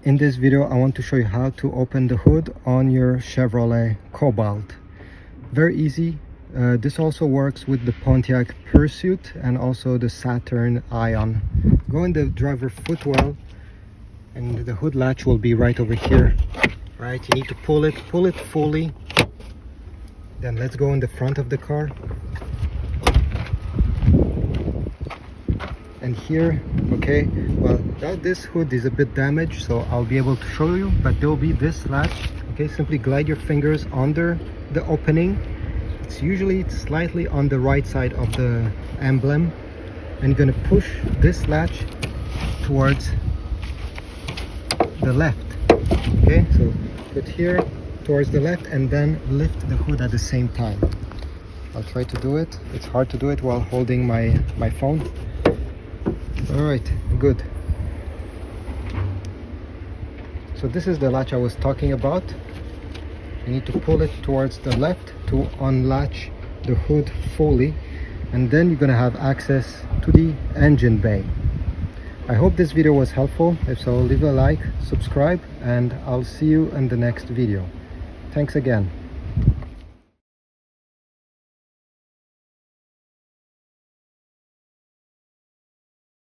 In this video I want to show you how to open the hood on your Chevrolet Cobalt. Very easy. This also works with the Pontiac Pursuite and also the Saturn Ion. Go in the driver footwell and the hood latch will be right over here. Right, you need to pull it fully. Then let's go in the front of the car. And here, okay, well, this hood is a bit damaged, so I'll be able to show you, but there will be this latch. Okay, simply glide your fingers under the opening. It's usually slightly on the right side of the emblem, and you're going to push this latch towards the left. Okay, so put here towards the left and then lift the hood at the same time. I'll try to do it. It's hard to do it while holding my phone. All right, good. So this is the latch I was talking about. You need to pull it towards the left to unlatch the hood fully, and then you're going to have access to the engine bay. I hope this video was helpful. If so, leave a like, subscribe, and I'll see you in the next video. Thanks again.